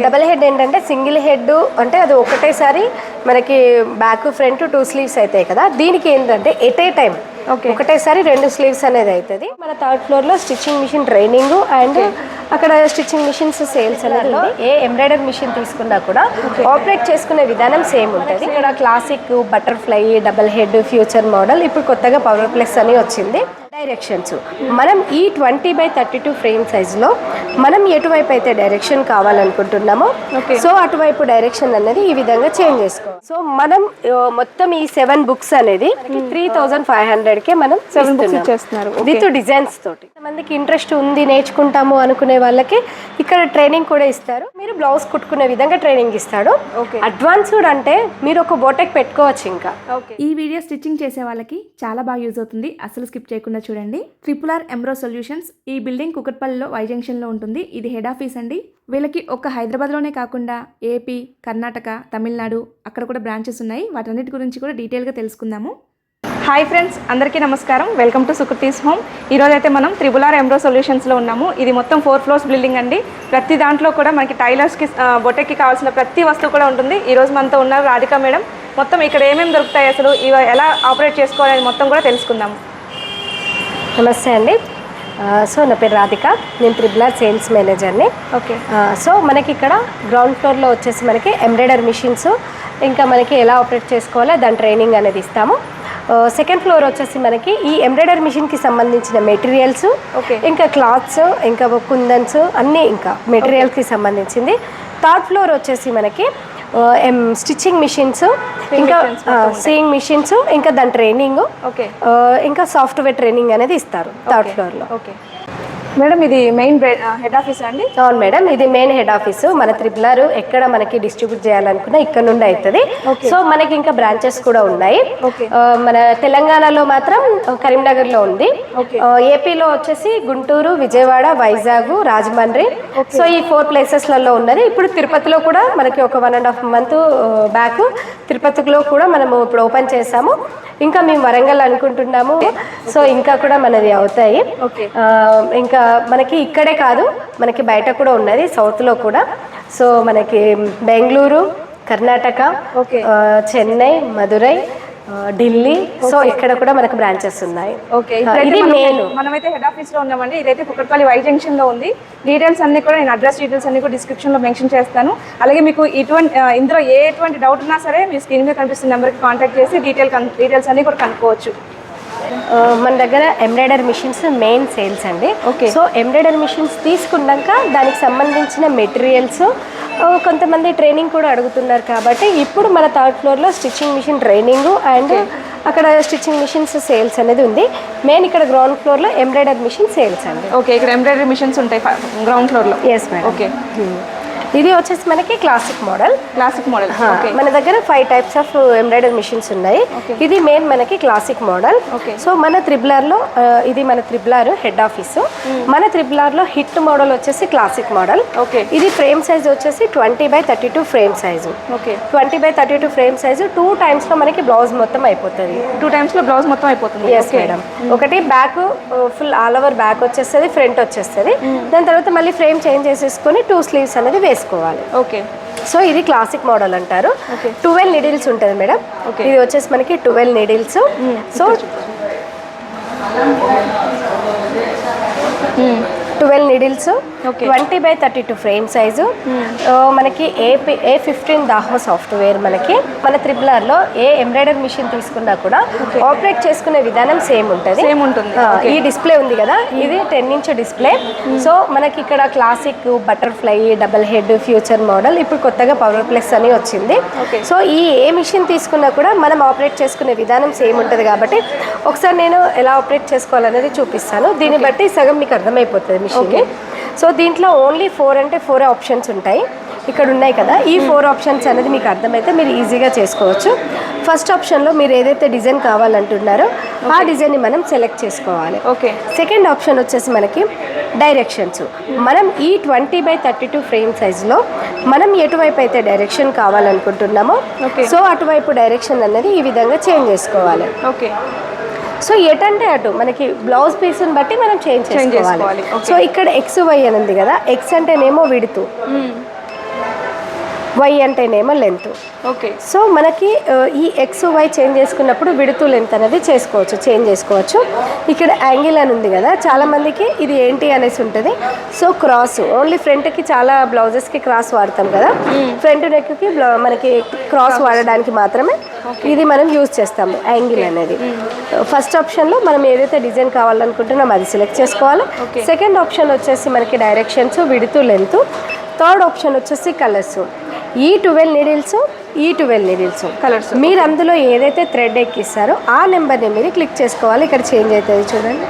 Double head ఏంటంటే single head అంటే అది ఒకటేసారి మనకి బ్యాక్ ఫ్రంట్ 2 స్లీవ్స్ అవుతాయి కదా. దీనికి ఏంటంటే ఎట్ ఏ టైం ఒకటేసారి 2 స్లీవ్స్ అనేది అవుతుంది. మన 3rd ఫ్లోర్లో స్టిచ్చింగ్ మిషన్ ట్రైనింగ్ అండ్ అక్కడ స్టిచ్చింగ్ మిషన్స్ సేల్స్ అనేది. ఏ ఎంబ్రాయిడరీ మిషన్ తీసుకున్నా కూడా ఆపరేట్ చేసుకునే విధానం సేమ్ ఉంటుంది. ఇక్కడ classic, butterfly, double head, future model, ఇప్పుడు కొత్తగా పవర్ ప్లస్ అని వచ్చింది. డైరెక్షన్స్ మనం ఈ 20x32 ఫ్రేమ్ సైజులో మనం ఎటువైపు అయితే డైరెక్షన్ కావాలనుకుంటున్నామో సో అటువైపు డైరెక్షన్ అనేది ఈ విధంగా చేంజ్ చేసుకోవాలి. సో మనం మొత్తం ఈ 7 బుక్స్ అనేది 3500కే మనం 7 బుక్స్ ఇచ్చేస్తున్నారు విత్ డిజైన్స్ తోటి. మందికి ఇంట్రెస్ట్ ఉంది నేర్చుకుంటాము అనుకునే వాళ్ళకి ఇక్కడ ట్రైనింగ్ కూడా ఇస్తారు. మీరు బ్లౌజ్ కుట్టుకునే విధంగా ట్రైనింగ్ ఇస్తాడు. అడ్వాన్స్డ్ అంటే మీరు ఒక బోటెక్ పెట్టుకోవచ్చు. ఇంకా ఈ వీడియో స్టిచ్చింగ్ చేసే వాళ్ళకి చాలా బాగా యూజ్ అవుతుంది. అసలు స్కిప్ చేయకుండా చూడండి. RRR ఎంబ్రో సొల్యూషన్స్ ఈ బిల్డింగ్ కుకట్పల్లిలో వై జంక్షన్లో ఉంటుంది. ఇది హెడ్ ఆఫీస్ అండి. వీళ్ళకి ఒక్క హైదరాబాద్లోనే కాకుండా ఏపీ, కర్ణాటక, తమిళనాడు అక్కడ కూడా బ్రాంచెస్ ఉన్నాయి. వాటన్నిటి గురించి కూడా డీటెయిల్గా తెలుసుకుందాము. హాయ్ ఫ్రెండ్స్, అందరికీ నమస్కారం. Welcome to Sukriti's home. ఈరోజు అయితే మనం RRR ఎంబ్రో సొల్యూషన్స్లో ఉన్నాము. ఇది మొత్తం 4 ఫ్లోర్స్ బిల్డింగ్ అండి. ప్రతి దాంట్లో కూడా మనకి టైలర్స్కి, బొటెక్కి కావాల్సిన ప్రతి వస్తువు కూడా ఉంటుంది. ఈరోజు మనతో ఉన్నారు రాధిక మేడం. మొత్తం ఇక్కడ ఏమేమి దొరుకుతాయి, అసలు ఇవి ఎలా ఆపరేట్ చేసుకోవాలని మొత్తం కూడా తెలుసుకుందాము. నమస్తే అండి. సో నా పేరు రాధిక, నేను RRR సేల్స్ మేనేజర్ని. సో మనకి ఇక్కడ గ్రౌండ్ ఫ్లోర్లో వచ్చేసి మనకి ఎంబ్రాయిడరీ మిషన్స్, ఇంకా మనకి ఎలా ఆపరేట్ చేసుకోవాలో దాని ట్రైనింగ్ అనేది ఇస్తాము. సెకండ్ ఫ్లోర్ వచ్చేసి మనకి ఈ ఎంబ్రాయిడరీ మిషన్కి సంబంధించిన మెటీరియల్స్, ఇంకా క్లాత్స్, ఇంకా కుందన్స్ అన్నీ ఇంకా మెటీరియల్స్కి సంబంధించింది. 3rd ఫ్లోర్ వచ్చేసి మనకి స్టిచ్చింగ్ మిషన్స్, ఇంకా సీయింగ్ మిషన్స్, ఇంకా దాని ట్రైనింగ్, ఇంకా సాఫ్ట్వేర్ ట్రైనింగ్ అనేది ఇస్తారు 3rd ఫ్లోర్లో. మేడం ఇది మెయిన్ హెడ్ ఆఫీస్ అండి? అవును మేడం, ఇది మెయిన్ హెడ్ ఆఫీసు. మన RRR ఎక్కడ మనకి డిస్ట్రిబ్యూట్ చేయాలనుకున్నా ఇక్కడ నుండి అవుతుంది. సో మనకి ఇంకా బ్రాంచెస్ కూడా ఉన్నాయి. మన తెలంగాణలో మాత్రం కరీంనగర్లో ఉంది. ఏపీలో వచ్చేసి గుంటూరు, విజయవాడ, వైజాగ్, రాజమండ్రి, సో ఈ 4 ప్లేసెస్లలో ఉన్నది. ఇప్పుడు తిరుపతిలో కూడా మనకి ఒక 1.5 month బ్యాక్ తిరుపతిలో కూడా మనము ఇప్పుడు ఓపెన్ చేసాము. ఇంకా మేము వరంగల్ అనుకుంటున్నాము. సో ఇంకా కూడా మనది అవుతాయి. ఇంకా మనకి ఇక్కడే కాదు, మనకి బయట కూడా ఉన్నది, సౌత్లో కూడా. సో మనకి బెంగళూరు, కర్ణాటక, చెన్నై, మదురై, ఢిల్లీ, సో ఇక్కడ కూడా మనకు బ్రాంచెస్ ఉన్నాయి. ఇది మనమైతే హెడ్ ఆఫీస్ లో ఉన్నామండి. ఇదైతే కుకట్పల్లి వై జంక్షన్ లో ఉంది. డీటెయిల్స్ అన్ని కూడా నేను అడ్రస్ డీటెయిల్స్ అన్ని కూడా డిస్క్రిప్షన్ లో మెన్షన్ చేస్తాను. అలాగే మీకు ఇందులో ఎటువంటి డౌట్ ఉన్నా సరే మీ స్క్రీన్ మీద కనిపిస్తున్న నెంబర్కి కాంటాక్ట్ చేసి డీటెయిల్స్ అన్ని కూడా కనుక్కోవచ్చు. మన దగ్గర ఎంబ్రాయిడరీ మిషన్స్ మెయిన్ సేల్స్ అండి. సో ఎంబ్రాయిడరీ మిషన్స్ తీసుకున్నాక దానికి సంబంధించిన మెటీరియల్స్, కొంతమంది ట్రైనింగ్ కూడా అడుగుతున్నారు కాబట్టి ఇప్పుడు మన 3rd ఫ్లోర్లో స్టిచ్చింగ్ మిషన్ ట్రైనింగ్ అండ్ అక్కడ స్టిచ్చింగ్ మిషన్స్ సేల్స్ అనేది ఉంది. మెయిన్ ఇక్కడ గ్రౌండ్ ఫ్లోర్లో ఎంబ్రాయిడరీ మిషన్ సేల్స్ అండి. ఇక్కడ ఎంబ్రాయిడరీ మిషన్స్ ఉంటాయి గ్రౌండ్ ఫ్లోర్లో. Yes madam. ఇది వచ్చేసి మనకి క్లాసిక్ మోడల్. మన దగ్గర 5 టైప్స్ ఆఫ్ ఎంబ్రాయిడరీ మిషన్స్ ఉన్నాయి. ఇది మెయిన్ మనకి క్లాసిక్ మోడల్. సో మన RRRలో ఇది మన RRR హెడ్ ఆఫీస్. మన RRRలో హిట్ మోడల్ వచ్చేసి క్లాసిక్ మోడల్. ఇది ఫ్రేమ్ సైజ్ వచ్చేసి 20x32 frame size. 20x32 frame size 2 times లో మనకి బ్లౌజ్ మొత్తం అయిపోతుంది. 2 times లో బ్లౌజ్ మొత్తం అయిపోతుంది. Yes madam. ఒకటి back full all over back వచ్చేస్తుంది, ఫ్రంట్ వచ్చేస్తుంది. దాని తర్వాత మళ్ళీ ఫ్రేమ్ చేంజ్ చేసేసుకొని 2 స్లీవ్స్ అనేది వేసుకోవాలి. సో ఇది క్లాసిక్ మోడల్ అంటారు. 12 నీడిల్స్ ఉంటుంది మేడం. ఇది వచ్చేసి మనకి 12 needles. So 12 needles, 20x32 frame size. మనకి A15 దాహో సాఫ్ట్వేర్. మనకి మన RRRలో ఏ ఎంబ్రాయిడరీ మిషన్ తీసుకున్నా కూడా ఆపరేట్ చేసుకునే విధానం సేమ్ ఉంటుంది. ఈ డిస్ప్లే ఉంది కదా, ఇది 10-inch డిస్ప్లే. సో మనకి ఇక్కడ classic, butterfly, double head, future model, ఇప్పుడు కొత్తగా పవర్ ప్లస్ అని వచ్చింది. సో ఈ ఏ మిషన్ తీసుకున్నా కూడా మనం ఆపరేట్ చేసుకునే విధానం సేమ్ ఉంటుంది కాబట్టి ఒకసారి నేను ఎలా ఆపరేట్ చేసుకోవాలనేది చూపిస్తాను. దీన్ని బట్టి సగం మీకు అర్థమైపోతుంది మిషన్. సో దీంట్లో ఓన్లీ 4 అంటే 4 ఆప్షన్స్ ఉంటాయి. ఇక్కడ ఉన్నాయి కదా, ఈ 4 ఆప్షన్స్ అనేది మీకు అర్థమైతే మీరు ఈజీగా చేసుకోవచ్చు. ఫస్ట్ ఆప్షన్లో మీరు ఏదైతే డిజైన్ కావాలంటున్నారో ఆ డిజైన్ని మనం సెలెక్ట్ చేసుకోవాలి. సెకండ్ ఆప్షన్ వచ్చేసి మనకి డైరెక్షన్స్. మనం ఈ 20x32 ఫ్రేమ్ సైజులో మనం ఎటువైపు అయితే డైరెక్షన్ కావాలనుకుంటున్నామో సో అటువైపు డైరెక్షన్ అనేది ఈ విధంగా చేంజ్ చేసుకోవాలి. సో ఎటంటే అటు మనకి బ్లౌజ్ పీస్ని బట్టి మనం చేంజ్ చేసుకోవాలి. సో ఇక్కడ XY అని ఉంది కదా, X అంటేనేమో విడుతు, వై అంటేనేమో లెంత్. ఓకే. సో మనకి ఈ ఎక్స్ వై చేంజ్ చేసుకున్నప్పుడు విడుతు లెంత్ అనేది చేంజ్ చేసుకోవచ్చు. ఇక్కడ యాంగిల్ అని ఉంది కదా, చాలామందికి ఇది ఏంటి అనేసి ఉంటుంది. సో క్రాస్ ఓన్లీ ఫ్రంట్కి చాలా బ్లౌజెస్కి క్రాస్ వాడతాం కదా, ఫ్రంట్ నెక్కి మనకి క్రాస్ వాడడానికి మాత్రమే ఇది మనం యూజ్ చేస్తాము యాంగిల్ అనేది. ఫస్ట్ ఆప్షన్లో మనం ఏదైతే డిజైన్ కావాలనుకుంటున్నామో అది సెలెక్ట్ చేసుకోవాలి. సెకండ్ ఆప్షన్ వచ్చేసి మనకి డైరెక్షన్స్, విడుతు, లెంత్. థర్డ్ ఆప్షన్ వచ్చేసి కలర్స్. ఈ 12 నీడిల్స్ కలర్స్. మీరు అందులో ఏదైతే థ్రెడ్ ఎక్కిస్తారో ఆ నెంబర్ని మీరు క్లిక్ చేసుకోవాలి. ఇక్కడ చేంజ్ అవుతుంది చూడండి,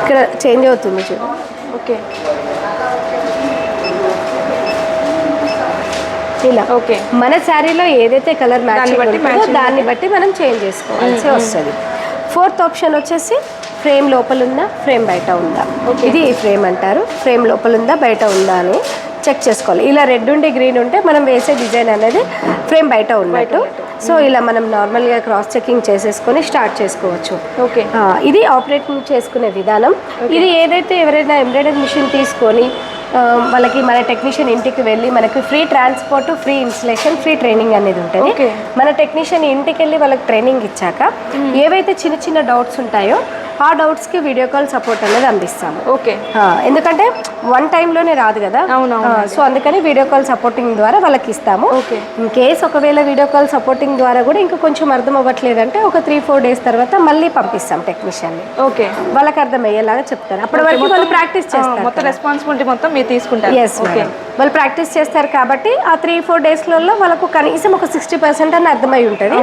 ఇక్కడ చేంజ్ అవుతుంది చూడండి. ఓకే. ఇలా ఓకే. మన శారీలో ఏదైతే కలర్ మ్యాచింగ్ ఉంటుందో దాన్ని బట్టి మనం చేంజ్ చేసుకోవాల్సి వస్తుంది. ఫోర్త్ ఆప్షన్ వచ్చేసి ఫ్రేమ్ లోపల ఉందా, ఫ్రేమ్ బయట ఉందా. ఇది ఫ్రేమ్ అంటారు. ఫ్రేమ్ లోపల ఉందా, బయట ఉందా అని చెక్ చేసుకోవాలి. ఇలా రెడ్ ఉండి గ్రీన్ ఉంటే మనం వేసే డిజైన్ అనేది ఫ్రేమ్ బయట ఉన్నట్టు. సో ఇలా మనం నార్మల్గా క్రాస్ చెకింగ్ చేసేసుకొని స్టార్ట్ చేసుకోవచ్చు. ఓకే. ఇది ఆపరేటింగ్ చేసుకునే విధానం. ఇది ఏదైతే ఎవరైనా ఎంబ్రాయిడరీ మిషన్ తీసుకొని వాళ్ళకి మన టెక్నీషియన్ ఇంటికి వెళ్ళి మనకి free transport, free installation, free training అనేది ఉంటుంది. మన టెక్నీషియన్ ఇంటికి వెళ్ళి వాళ్ళకి ట్రైనింగ్ ఇచ్చాక ఏవైతే చిన్న చిన్న డౌట్స్ ఉంటాయో ఆ డౌట్స్కి వీడియో కాల్ సపోర్ట్ అనేది అందిస్తాము. ఓకే. ఎందుకంటే వన్ టైంలోనే రాదు కదా, సో అందుకని వీడియో కాల్ సపోర్టింగ్ ద్వారా వాళ్ళకి ఇస్తాము. ఇన్ కేస్ ఒకవేళ వీడియో కాల్ సపోర్టింగ్ ద్వారా కూడా ఇంకా కొంచెం అర్థం అవ్వట్లేదంటే ఒక 3-4 days తర్వాత మళ్ళీ పంపిస్తాం టెక్నీషియన్ని. ఓకే. వాళ్ళకి అర్థమయ్యేలాగా చెప్తారు. అప్పటి వరకు వాళ్ళు ప్రాక్టీస్ చేస్తారు. మొత్తం రెస్పాన్సిబిలిటీ మొత్తం మీరు తీసుకుంటారు. ఎస్. వాళ్ళు ప్రాక్టీస్ చేస్తారు కాబట్టి ఆ 3-4 daysలలో వాళ్ళకు కనీసం ఒక 60% అని అర్థమై ఉంటుంది.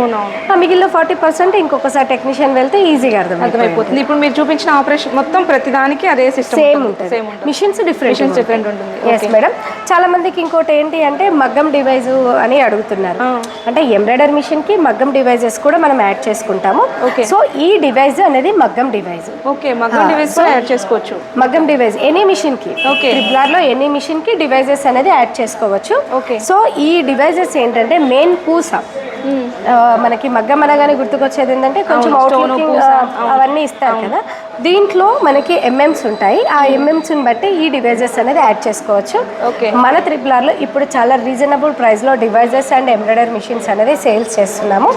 మిగిలిన 40% ఇంకొకసారి టెక్నీషియన్ వెళ్తే ఈజీగా అర్థమైపోతుంది. ఇప్పుడు మీరు చూపించిన ఆపరేషన్ మొత్తం ప్రతిదానికి అదే సిస్టమ్ సేమ్ ఉంటుంది. మిషన్స్ డిఫరెంట్ ఉంటుంది. Yes madam. చాలా మందికి ఇంకోటి ఏంటి అంటే మగ్గం డివైజ్ అని అడుగుతున్నారు. అంటే ఎంబ్రాయిడరీ మిషన్ కి మగ్గం డివైజెస్ కూడా మనం యాడ్ చేసుకుంటాము. సో ఈ డివైజ్ అనేది మగ్గం డివైజ్. ఓకే. మగ్గం డివైజ్ కూడా యాడ్ చేసుకోవచ్చు. మగ్గం డివైజ్ ఎనీ మిషన్ కి, ట్రిపులర్ లో ఎనీ మిషన్ కి డివైజెస్ అనేది యాడ్ చేసుకోవచ్చు. ఓకే. సో ఈ డివైజెస్ ఏంటంటే మెయిన్ పూస. మనకి మగ్గం అనగానే గుర్తుకొచ్చేది ఏంటంటే కొంచెం అవుట్లుకింగ్ అవన్నీ ఇస్తారు కదా, దీంట్లో మనకి ఎంఎంస్ ఉంటాయి. ఆ ఎంఎంస్ని బట్టి ఈ డివైజెస్ అనేది యాడ్ చేసుకోవచ్చు. మన త్రిపులర్లో ఇప్పుడు చాలా రీజనబుల్ ప్రైస్లో డివైజెస్ అండ్ ఎంబ్రాయిడరీ మిషన్స్ అనేది సేల్స్ చేస్తున్నాము.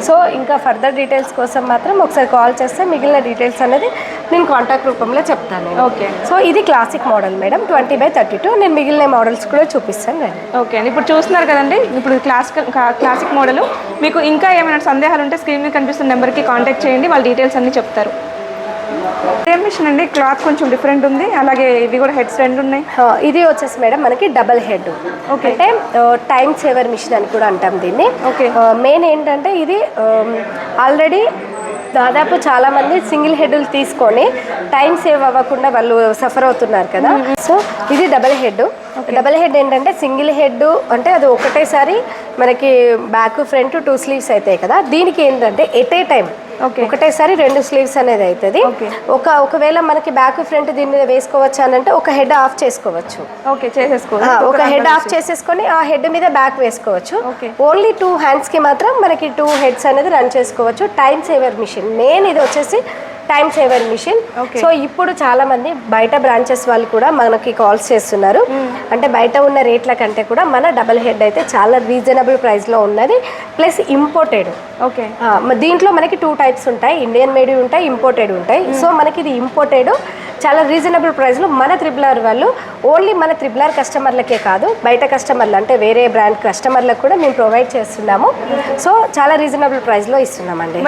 సో ఇంకా ఫర్దర్ డీటెయిల్స్ కోసం మాత్రం ఒకసారి కాల్ చేస్తే మిగిలిన డీటెయిల్స్ అనేది నేను కాంటాక్ట్ రూపంలో చెప్తాను. ఓకే. సో ఇది క్లాసిక్ మోడల్ మేడం, 20/32. నేను మిగిలిన మోడల్స్ కూడా చూపిస్తాను రండి. ఓకే అండి. ఇప్పుడు చూస్తున్నారు కదండి, ఇప్పుడు క్లాసిక్ మోడల్. మీకు ఇంకా ఏమైనా సందేహాలు ఉంటే స్క్రీన్ మీద కనిపిస్తున్న నెంబర్కి కాంటాక్ట్ చేయండి, వాళ్ళ డీటెయిల్స్ అన్నీ చెప్తారు. సేమ్ మిషన్ అండి, క్లాత్ కొంచెం డిఫరెంట్ ఉంది. అలాగే ఇవి కూడా హెడ్స్ 2 ఉన్నాయి. ఇది వచ్చేసి మేడం మనకి డబల్ హెడ్. ఓకే. అంటే టైం సేవర్ మిషన్ అని కూడా అంటాం దీన్ని. ఓకే. మెయిన్ ఏంటంటే ఇది ఆల్రెడీ దాదాపు చాలా మంది సింగిల్ హెడ్లు తీసుకొని టైం సేవ్ అవ్వకుండా వాళ్ళు సఫర్ అవుతున్నారు కదా. సో ఇది డబల్ హెడ్. డబల్ హెడ్ ఏంటంటే సింగిల్ హెడ్ అంటే అది ఒకటేసారి మనకి బ్యాక్ ఫ్రంట్ 2 sleeves అవుతాయి కదా, దీనికి ఏంటంటే ఎట్ ఏ టైం ఒకటేసారి 2 sleeves అనేది అవుతుంది. ఒకవేళ మనకి బ్యాక్ ఫ్రంట్ దీన్ని వేసుకోవచ్చు అని అంటే ఒక హెడ్ ఆఫ్ చేసుకోవచ్చు. ఓకే. చేసేసుకోవచ్చు. ఒక హెడ్ ఆఫ్ చేసేసుకొని ఆ హెడ్ మీద బ్యాక్ వేసుకోవచ్చు. ఓన్లీ 2 hands కి మాత్రం మనకి 2 heads అనేది రన్ చేసుకోవచ్చు. టైం సేవర్ మిషన్ మెయిన్ ఇది వచ్చేసి టైం సేవర్ మిషన్. సో ఇప్పుడు చాలా మంది బయట బ్రాంచెస్ వాళ్ళు కూడా మనకి కాల్స్ చేస్తున్నారు. అంటే బయట ఉన్న రేట్ల కంటే కూడా మన డబల్ హెడ్ అయితే చాలా రీజనబుల్ ప్రైస్లో ఉన్నది, ప్లస్ ఇంపోర్టెడ్. ఓకే. దీంట్లో మనకి 2 types ఉంటాయి, ఇండియన్ మేడ్ ఉంటాయి, ఇంపోర్టెడ్ ఉంటాయి. సో మనకి ఇది ఇంపోర్టెడ్ చాలా రీజనబుల్ ప్రైస్లో మన త్రిపులర్ వాళ్ళు ఓన్లీ మన త్రిపులర్ కస్టమర్లకే కాదు బయట కస్టమర్లు అంటే వేరే బ్రాండ్ కస్టమర్లకు కూడా మేము ప్రొవైడ్ చేస్తున్నాము. సో చాలా రీజనబుల్ ప్రైస్లో ఇస్తున్నామండి.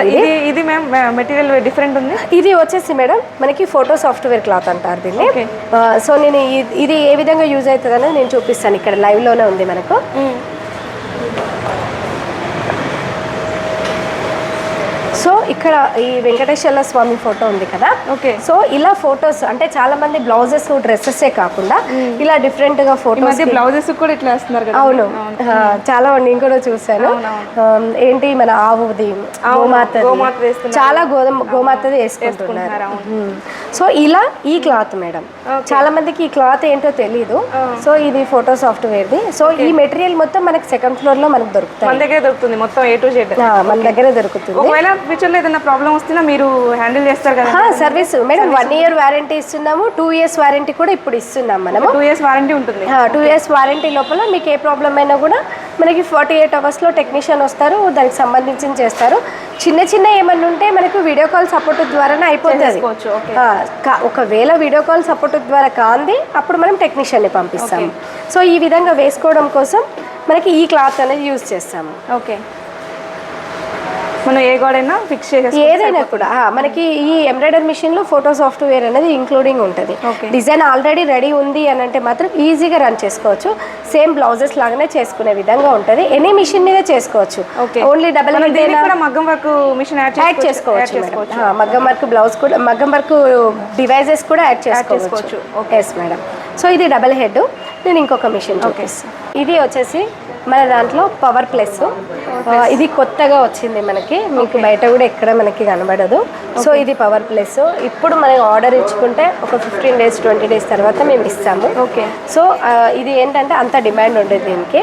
ఇది మేము మెటీరియల్ డిఫరెంట్ ఉంది. ఇది వచ్చేసి మేడం మనకి ఫోటో సాఫ్ట్వేర్ క్లాత్ అంటారు దీన్ని. సో నేను ఇది ఏ విధంగా యూజ్ అవుతుంది అనేది నేను చూపిస్తాను. ఇక్కడ లైవ్లోనే ఉంది మనకు. సో ఇక్కడ ఈ వెంకటేశ్వర స్వామి ఫోటో ఉంది కదా. ఓకే. సో ఇలా ఫొటోస్ అంటే చాలా మంది బ్లౌజెస్ డ్రెస్సెసే కాకుండా ఇలా డిఫరెంట్ గా ఫోటోస్ బ్లౌజెస్ కూడా ఇట్లా వేస్తున్నారు కదా. అవును, చాలా నేను కూడా చూసాను. ఏంటి మన ఆవుది గోమాత, చాలా గోమాతది వేసుకుంటున్నారు. సో ఇలా ఈ క్లాత్ మేడం చాలా మందికి ఈ క్లాత్ ఏంటో తెలీదు. సో ఇది ఫోటో సాఫ్ట్వేర్ది. సో ఈ మెటీరియల్ మొత్తం మనకి 2nd floor లో మనకు దొరుకుతుంది. మన దగ్గర దొరుకుతుంది మొత్తం A to Z. మన దగ్గర దొరుకుతుంది. ఒకవేళ ఫ్యూచర్ ఫ్యూచర్లో ఏదైనా ప్రాబ్లం వస్తున్నా మీరు హ్యాండిల్ చేస్తారు కదా? సర్వీస్ మేడం 1 year వారంటీ ఇస్తున్నాము, 2 years వారంటీ కూడా ఇప్పుడు ఇస్తున్నాం మనము. 2 years వారంటీ ఉంటుంది. 2 years వారంటీ లోపల మీకు ఏ ప్రాబ్లం అయినా కూడా మనకి 48 hours టెక్నీషియన్ వస్తారు, దానికి సంబంధించి చేస్తారు. చిన్న ఏమన్నా ఉంటే మనకు వీడియో కాల్ సపోర్ట్ ద్వారానే అయిపోతుంది. ఒకవేళ వీడియో కాల్ సపోర్ట్ ద్వారా కాంది అప్పుడు మనం టెక్నీషియన్ని పంపిస్తాము. సో ఈ విధంగా వేసుకోవడం కోసం మనకి ఈ క్లాత్ అనేది యూజ్ చేస్తాము. ఓకే, మనం ఏ గోడైనా ఫిక్స్ చేసి ఏదైనా కూడా మనకి ఈ ఎంబ్రాయిడరీ మిషన్లో ఫోటో సాఫ్ట్వేర్ అనేది ఇంక్లూడింగ్ ఉంటుంది. డిజైన్ ఆల్రెడీ రెడీ ఉంది అని అంటే మాత్రం ఈజీగా రన్ చేసుకోవచ్చు. సేమ్ బ్లౌజెస్ లాగానే చేసుకునే విధంగా ఉంటుంది. ఎనీ మిషన్ మీద చేసుకోవచ్చు. ఓన్లీ డబల్ మగ్గం వర్క్ మిషన్ యాడ్ చేసుకోవచ్చు. మగ్గం వర్క్ బ్లౌజ్ కూడా, మగ్గం వర్క్ డివైజెస్ కూడా యాడ్ చేసుకోవచ్చు. Yes madam. సో ఇది డబల్ హెడ్. నేను ఇంకొక మిషన్ చూపిస్తాను. ఇది వచ్చేసి మన దాంట్లో పవర్ ప్లస్. ఇది కొత్తగా వచ్చింది మనకి, మీకు బయట కూడా ఎక్కడ మనకి కనబడదు. సో ఇది పవర్ ప్లస్. ఇప్పుడు మనకి ఆర్డర్ ఇచ్చుకుంటే ఒక 15 days 20 days తర్వాత మేము ఇస్తాము. సో ఇది ఏంటంటే అంత డిమాండ్ ఉండేది దీనికి.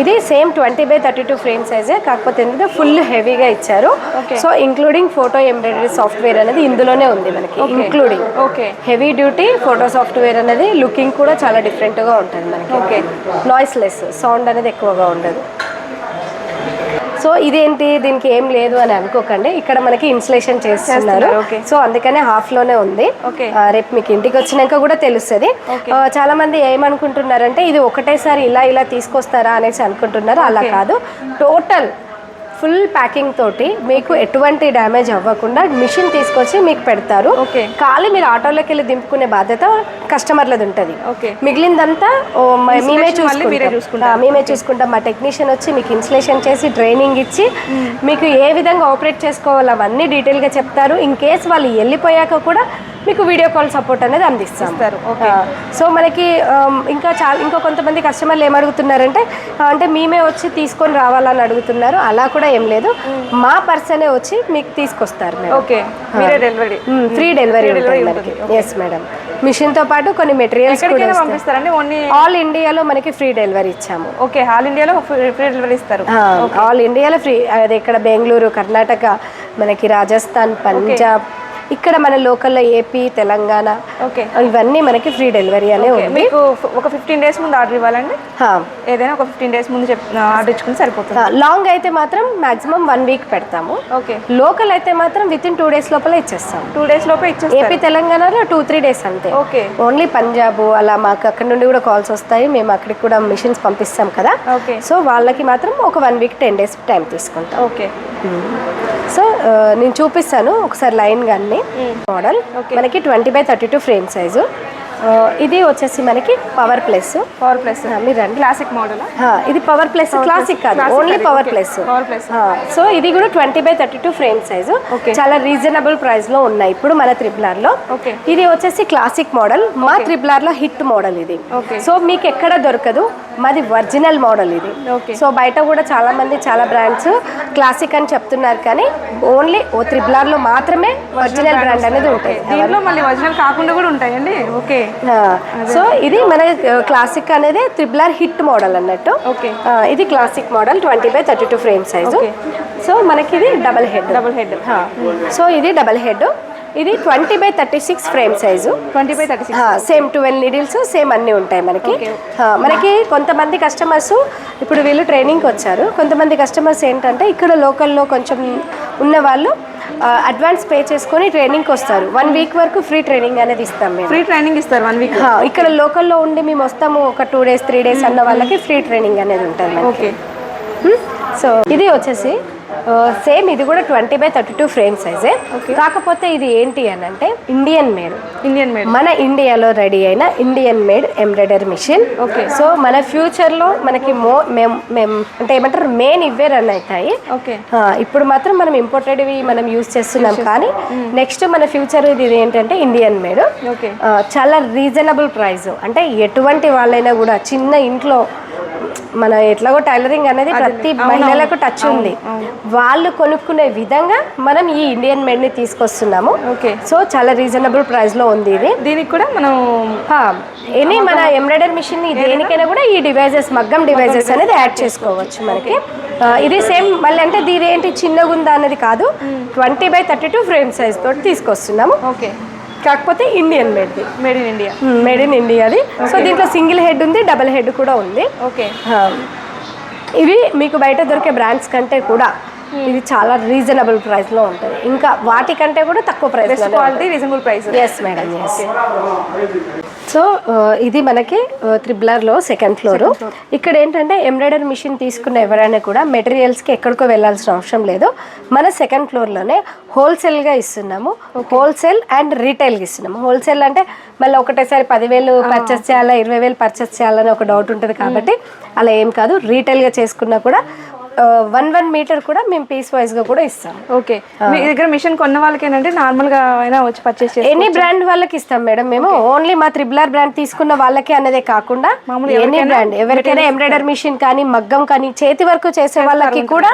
ఇది సేమ్ 20x32 ఫ్రేమ్ సైజే, కాకపోతే ఏంటంటే ఫుల్ హెవీగా ఇచ్చారు. So including photo embroidery software అనేది ఇందులోనే ఉంది మనకి. Including heavy duty photo software అనేది లుకింగ్ కూడా చాలా డిఫరెంట్గా ఉంటుంది మనకి. నాయిస్ లెస్, సౌండ్ అనేది ఎక్కువగా ఉండదు. సో ఇదేంటి దీనికి ఏం లేదు అని అనుకోకండి, ఇక్కడ మనకి ఇన్స్టలేషన్ చేస్తున్నారు. సో అందుకనే హాఫ్లోనే ఉంది. రేపు మీకు ఇంటికి వచ్చినాక కూడా తెలుస్తుంది. చాలా మంది ఏమనుకుంటున్నారంటే ఇది ఒకటేసారి ఇలా తీసుకొస్తారా అనేసి అనుకుంటున్నారు. అలా కాదు, టోటల్ ఫుల్ ప్యాకింగ్ తోటి మీకు ఎటువంటి డ్యామేజ్ అవ్వకుండా మిషన్ తీసుకొచ్చి మీకు పెడతారు. ఖాళీ మీరు ఆటోలోకి వెళ్ళి దింపుకునే బాధ్యత కస్టమర్లది ఉంటుంది. మిగిలిందంతా మేమే చూసుకుంటాం. మా టెక్నీషియన్ వచ్చి మీకు ఇన్స్టలేషన్ చేసి ట్రైనింగ్ ఇచ్చి మీకు ఏ విధంగా ఆపరేట్ చేసుకోవాలో అవన్నీ డీటెయిల్గా చెప్తారు. ఇన్ కేస్ వాళ్ళు వెళ్ళిపోయాక కూడా మీకు వీడియో కాల్ సపోర్ట్ అనేది అందిస్తారు. సో మనకి ఇంకా కొంతమంది కస్టమర్లు ఏమడుగుతున్నారంటే అంటే మేమే వచ్చి తీసుకొని రావాలని అడుగుతున్నారు. అలా కూడా ఏం లేదు, మా పర్సనే వచ్చి మీకు తీసుకొస్తారు. ఫ్రీ డెలివరీ ఉంటుంది. Yes madam. మిషన్తో పాటు కొన్ని మెటీరియల్స్ కూడా పంపిస్తారండి. ఆల్ ఇండియాలో మనకి ఫ్రీ డెలివరీ ఇచ్చాము. ఆల్ ఇండియాలో ఫ్రీ డెలివరీ ఇస్తారు. ఆల్ ఇండియాలో ఫ్రీ. అది ఇక్కడ బెంగళూరు, కర్ణాటక, మనకి రాజస్థాన్, పంజాబ్, ఇక్కడ మన లోకల్లో ఏపీ, తెలంగాణ ఇవన్నీ మనకి ఫ్రీ డెలివరీ అనే ఉంది. మీకు ఒక 15 days ముందు ఆర్డర్ ఇవ్వాలండి. ఏదైనా ఒక 15 days ముందు ఆర్డర్ ఇచ్చుకుని సరిపోతుంది. లాంగ్ అయితే మాత్రం మాక్సిమం 1 week పెడతాము. లోకల్ అయితే మాత్రం వితిన్ 2 days లోపల ఇచ్చేస్తాం. 2 days లోపే ఇచ్చేస్తాం. ఏపీ, తెలంగాణలో 2-3 days అంతే. ఓన్లీ పంజాబ్ అలా మాకు అక్కడ నుండి కూడా కాల్స్ వస్తాయి. మేము అక్కడికి కూడా మిషన్స్ పంపిస్తాం కదా. సో వాళ్ళకి మాత్రం ఒక 1 week 10 days టైం తీసుకుంటాం. సో నేను చూపిస్తాను ఒకసారి లైన్ గాన్ని. మోడల్ మనకి 20x32 ఫ్రేమ్ సైజు. ఇది వచ్చేసి మనకి పవర్ ప్లస్. మీరు రండి. Classic model. ఇది పవర్ ప్లస్, క్లాసిక్ కాదు, ఓన్లీ పవర్ ప్లస్. సో ఇది కూడా 20x32 ఫ్రేమ్ సైజు. చాలా రీజనబుల్ ప్రైస్ లో ఉన్నాయి ఇప్పుడు మన త్రిబులార్ లో. ఇది వచ్చేసి క్లాసిక్ మోడల్. మా త్రిబులార్ లో హిట్ మోడల్ ఇది. సో మీకు ఎక్కడ దొరకదు, మాది ఒరిజినల్ మోడల్ ఇది. సో బయట కూడా చాలా మంది చాలా బ్రాండ్స్ క్లాసిక్ అని చెప్తున్నారు, కానీ ఓన్లీ త్రిబులార్ లో మాత్రమే ఒరిజినల్ బ్రాండ్ అనేది ఉంటుంది. దీంట్లో మళ్ళీ ఒరిజినల్ కాకుండా కూడా ఉంటాయండి. సో ఇది మన క్లాసిక్ అనేది త్రిబులార్ హిట్ మోడల్ అన్నట్టు. ఇది classic model 20x32 frame size. So మనకి ఇది డబల్ హెడ్. సో ఇది డబల్ హెడ్. ఇది 20x36 frame size. 20x36 same 12 needles same అన్నీ ఉంటాయి మనకి. మనకి కొంతమంది కస్టమర్స్ ఇప్పుడు వీళ్ళు ట్రైనింగ్కి వచ్చారు. కొంతమంది కస్టమర్స్ ఏంటంటే ఇక్కడ లోకల్లో కొంచెం ఉన్న వాళ్ళు అడ్వాన్స్ పే చేసుకొని ట్రైనింగ్కి వస్తారు. 1 week వరకు ఫ్రీ ట్రైనింగ్ అనేది ఇస్తాం మేము. ఫ్రీ ట్రైనింగ్ ఇస్తారు 1 week. ఇక్కడ లోకల్లో ఉండి మేము వస్తాము ఒక 2 days 3 days అన్న వాళ్ళకి ఫ్రీ ట్రైనింగ్ అనేది ఉంటుంది. సో ఇది వచ్చేసి సేమ్ ఇది కూడా 20x32 ఫ్రేమ్ సైజే. కాకపోతే ఇది ఏంటి అని అంటే ఇండియన్ మేడ్. మన ఇండియాలో రెడీ అయిన Indian made embroidery machine. So మన ఫ్యూచర్లో మనకి అంటే ఏమంటారు మెయిన్ ఇవే రన్ అవుతాయి. ఇప్పుడు మాత్రం మనం ఇంపోర్టెడ్వి మనం యూజ్ చేస్తున్నాం, కానీ నెక్స్ట్ మన ఫ్యూచర్ ఇది ఏంటంటే ఇండియన్ మేడ్. చాలా రీజనబుల్ ప్రైస్. అంటే ఎటువంటి వాళ్ళైనా కూడా చిన్న ఇంట్లో మన ఎట్లాగో టైలరింగ్ అనేది ప్రతి మహిళలకు టచ్ ఉంది, వాళ్ళు కొనుక్కునే విధంగా మనం ఈ ఇండియన్ మేడ్ ని తీసుకొస్తున్నాము. ఓకే, సో చాలా రీజనబుల్ ప్రైస్ లో ఉంది ఇది. దీనికి కూడా మనం ఎనీ మన ఎంబ్రాయిడరీ మిషన్ దేనికైనా కూడా ఈ డివైజెస్ మగ్గం డివైజెస్ అనేది యాడ్ చేసుకోవచ్చు మనకి. ఇది సేమ్ మళ్ళీ అంటే దీని ఏంటి చిన్నగా ఉందా అనేది కాదు, 20x32 ఫ్రేమ్ సైజ్ తోటి తీసుకొస్తున్నాము. ఓకే, కాకపోతే ఇండియన్ మేడ్ది, made in India, made in ఇండియాది. సో దీంట్లో సింగిల్ హెడ్ ఉంది, డబుల్ హెడ్ కూడా ఉంది. ఓకే, ఇవి మీకు బయట దొరికే బ్రాండ్స్ కంటే కూడా ఇది చాలా రీజనబుల్ ప్రైస్ లో ఉంటుంది, ఇంకా వాటికంటే కూడా తక్కువ price, quality reasonable price. Yes madam, yes. So ఇది మనకి త్రిబులర్లో సెకండ్ ఫ్లోర్. ఇక్కడ ఏంటంటే ఎంబ్రాయిడరీ మిషన్ తీసుకున్న ఎవరైనా కూడా మెటీరియల్స్కి ఎక్కడికో వెళ్ళాల్సిన అవసరం లేదు, మన సెకండ్ ఫ్లోర్లోనే హోల్సేల్గా ఇస్తున్నాము. హోల్సేల్ అండ్ రీటైల్గా ఇస్తున్నాము. హోల్సేల్ అంటే మళ్ళీ ఒకటేసారి 10,000 పర్చేస్ చేయాలా, 20,000 పర్చేస్ చేయాలని ఒక డౌట్ ఉంటుంది కాబట్టి అలా ఏం కాదు. రీటైల్గా చేసుకున్నా కూడా 1 మీటర్ కూడా మేము పీస్ వైజ్ గా కూడా ఇస్తాం. ఓకే, మీ దగ్గర మిషన్ కొన్న వాళ్ళకి ఏంటంటే నార్మల్ గా అయినా వచ్చి పర్చేస్ చేసి ఎనీ బ్రాండ్ వాళ్ళకి ఇస్తాం మేడం మేము. ఓన్లీ మా త్రిబులర్ బ్రాండ్ తీసుకున్న వాళ్ళకి అనేదే కాకుండా ఎనీ బ్రాండ్ ఎవరికైనా ఎంబ్రాయిడరీ మిషన్ కానీ మగ్గం కానీ చేతి వర్క్ చేసే వాళ్ళకి కూడా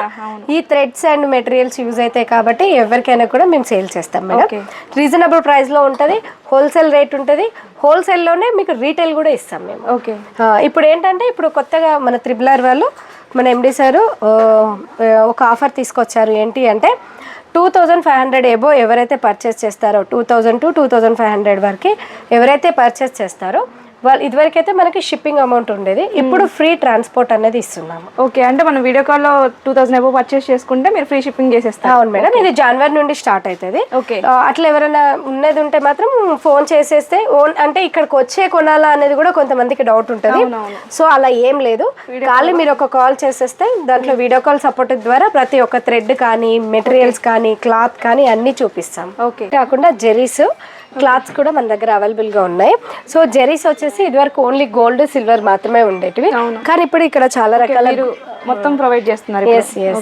ఈ థ్రెడ్స్ అండ్ మెటీరియల్స్ యూజ్ అవుతాయి కాబట్టి ఎవరికైనా కూడా మేము సేల్ చేస్తాం మేడం. రీజనబుల్ ప్రైస్ లో ఉంటుంది, హోల్సేల్ రేట్ ఉంటుంది, హోల్సేల్లోనే మీకు రీటైల్ కూడా ఇస్తాం మేము. ఓకే, ఇప్పుడు ఏంటంటే ఇప్పుడు కొత్తగా మన త్రిబులర్ వాళ్ళు మన ఎండి సారు ఒక ఆఫర్ తీసుకొచ్చారు. ఏంటి అంటే 2,500 ఎబో ఎవరైతే పర్చేస్ చేస్తారో 2,000 to 2,500 వరకు ఎవరైతే పర్చేస్ చేస్తారో వాళ్ళు ఇదివరకైతే మనకి షిప్పింగ్ అమౌంట్ ఉండేది, ఇప్పుడు ఫ్రీ ట్రాన్స్పోర్ట్ అనేది ఇస్తున్నాము. ఓకే, అంటే మనం వీడియో కాల్లో 2,000 ఎబో పర్చేస్ చేసుకుంటే మీరు ఫ్రీ షిప్పింగ్ చేసేస్తారు. అవును మేడం, ఇది జనవరి నుండి స్టార్ట్ అవుతుంది. ఓకే, అట్లా ఎవరైనా ఉన్నది ఉంటే మాత్రం ఫోన్ చేసేస్తే అంటే ఇక్కడికి వచ్చే కొనాలా అనేది కూడా కొంతమందికి డౌట్ ఉంటుంది. సో అలా ఏం లేదు, ఖాళీ మీరు ఒక కాల్ చేసేస్తే దాంట్లో వీడియో కాల్ సపోర్ట్ ద్వారా ప్రతి ఒక్క థ్రెడ్ కానీ మెటీరియల్స్ కానీ క్లాత్ కానీ అన్ని చూపిస్తాం. ఓకే, కాకుండా జెరీస్ క్లాత్స్ కూడా మన దగ్గర అవైలబుల్ గా ఉన్నాయి. సో జెరీస్ వచ్చేసి ఇదివరకు ఓన్లీ గోల్డ్ సిల్వర్ మాత్రమే ఉండేటివి, కానీ ఇప్పుడు ఇక్కడ చాలా రకాల మొత్తం ప్రొవైడ్ చేస్తున్నారు.